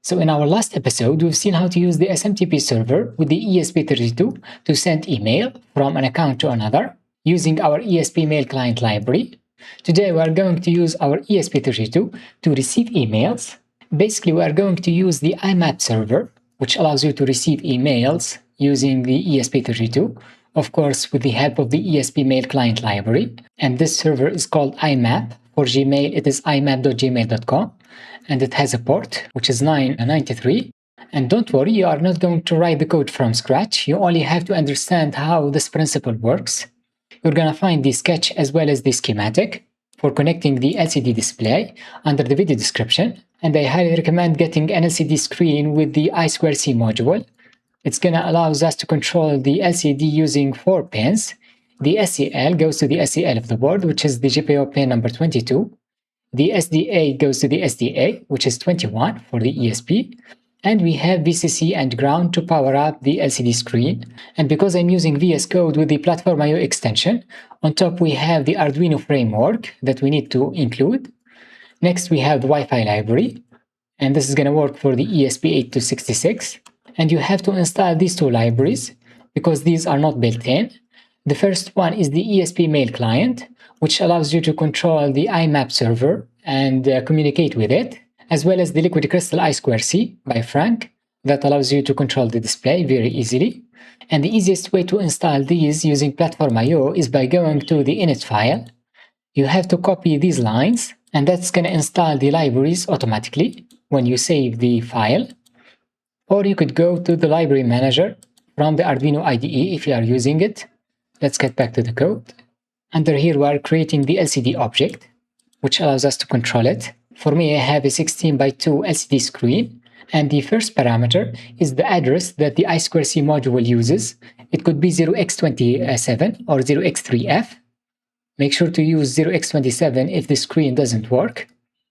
So in our last episode, we've seen how to use the SMTP server with the ESP32 to send email from an account to another using our ESP mail client library. Today, we are going to use our ESP32 to receive emails. Basically, we are going to use the IMAP server, which allows you to receive emails using the ESP32, of course, with the help of the ESP mail client library. And this server is called IMAP. For Gmail, it is imap.gmail.com. And it has a port, which is 993. And don't worry, you are not going to write the code from scratch. You only have to understand how this principle works. You're going to find the sketch as well as the schematic for connecting the LCD display under the video description. And I highly recommend getting an LCD screen with the I2C module. It's going to allow us to control the LCD using 4 pins. The SCL goes to the SCL of the board, which is the GPIO pin number 22. The SDA goes to the SDA, which is 21 for the ESP. And we have VCC and ground to power up the LCD screen. And because I'm using VS Code with the Platform.io extension, on top we have the Arduino framework that we need to include. Next we have the Wi-Fi library, and this is going to work for the ESP8266. And you have to install these two libraries because these are not built in. The first one is the ESP mail client, which allows you to control the IMAP server and communicate with it, as well as the Liquid Crystal I2C by Frank, that allows you to control the display very easily. And the easiest way to install these using Platform.io is by going to the init file. You have to copy these lines, and that's going to install the libraries automatically when you save the file. Or you could go to the library manager from the Arduino IDE if you are using it. Let's get back to the code. Under here, we are creating the LCD object, which allows us to control it. For me, I have a 16 by 2 LCD screen, and the first parameter is the address that the I2C module uses. It could be 0x27 or 0x3f. Make sure to use 0x27 if the screen doesn't work.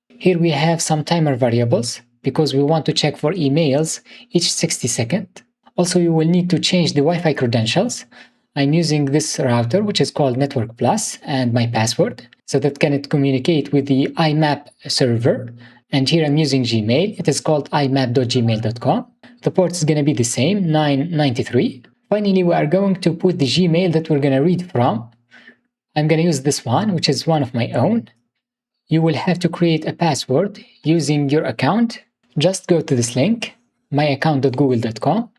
Here we have some timer variables because we want to check for emails each 60 seconds. Also, you will need to change the Wi-Fi credentials. I'm using this router, which is called Network Plus, and my password, so that can communicate with the IMAP server. And here I'm using Gmail. It is called imap.gmail.com. The port is going to be the same, 993. Finally, we are going to put the Gmail that we're going to read from. I'm going to use this one, which is one of my own. You will have to create a password using your account. Just go to this link, myaccount.google.com.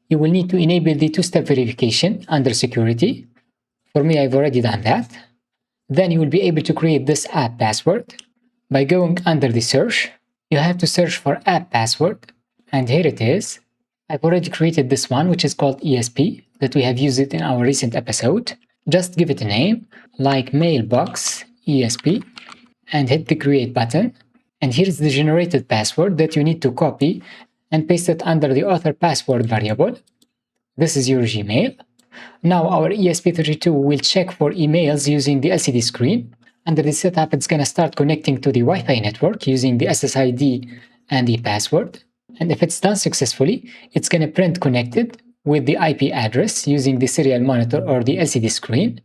You will need to enable the two-step verification under security. For me, I've already done that. Then you will be able to create this app password by going under the search. You have to search for app password, and here it is. I've already created this one, which is called ESP, that we have used it in our recent episode. Just give it a name, like mailbox ESP, and hit the create button. And here's the generated password that you need to copy and paste it under the author password variable. This is your Gmail. Now our ESP32 will check for emails using the LCD screen. Under the setup, it's going to start connecting to the Wi-Fi network using the SSID and the password. And if it's done successfully, it's going to print connected with the IP address using the serial monitor or the LCD screen.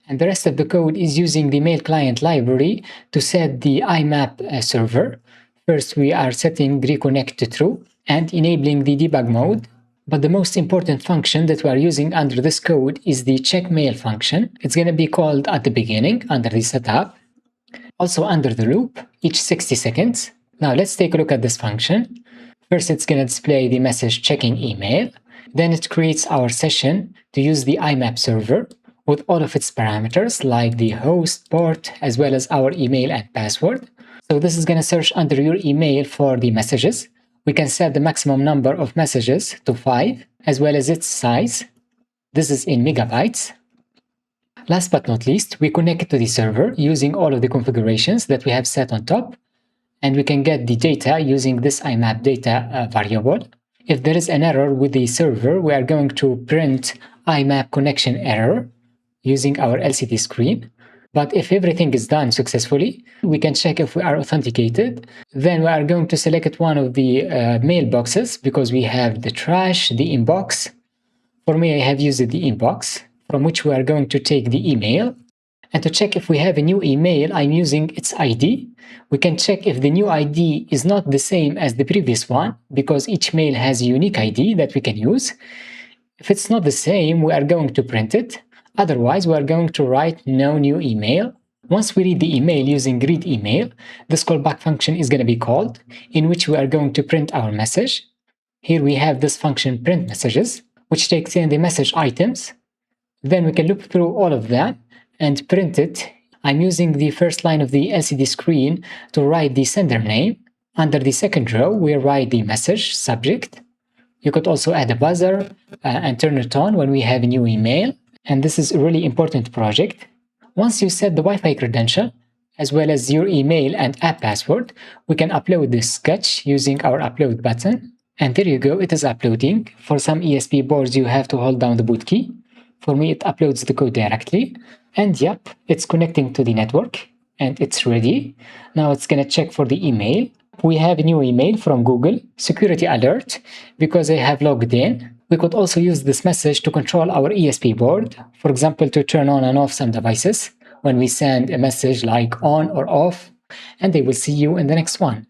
And the rest of the code is using the mail client library to set the IMAP server. First, we are setting reconnect to true and enabling the debug mode. But the most important function that we are using under this code is the check mail function. It's going to be called at the beginning under the setup. Also under the loop, each 60 seconds. Now let's take a look at this function. First, it's going to display the message checking email. Then it creates our session to use the IMAP server with all of its parameters like the host, port, as well as our email and password. So this is going to search under your email for the messages. We can set the maximum number of messages to 5, as well as its size. This is in megabytes. Last but not least, we connect it to the server using all of the configurations that we have set on top, and we can get the data using this IMAP data variable. If there is an error with the server, we are going to print IMAP connection error using our LCD screen. But if everything is done successfully, we can check if we are authenticated. Then we are going to select one of the mailboxes because we have the trash, the inbox. For me, I have used the inbox, from which we are going to take the email. And to check if we have a new email, I'm using its ID. We can check if the new ID is not the same as the previous one, because each mail has a unique ID that we can use. If it's not the same, we are going to print it. Otherwise, we are going to write no new email. Once we read the email using read email, this callback function is going to be called, in which we are going to print our message. Here we have this function print messages, which takes in the message items. Then we can look through all of them and print it. I'm using the first line of the LCD screen to write the sender name. Under the second row, we write the message subject. You could also add a buzzer and turn it on when we have a new email. And this is a really important project. Once you set the Wi-Fi credential, as well as your email and app password, we can upload this sketch using our upload button. And there you go, it is uploading. For some ESP boards, you have to hold down the boot key. For me, it uploads the code directly. And yep, it's connecting to the network and it's ready. Now it's gonna check for the email. We have a new email from Google, security alert, because I have logged in. We could also use this message to control our ESP board, for example, to turn on and off some devices when we send a message like on or off, and they will see you in the next one.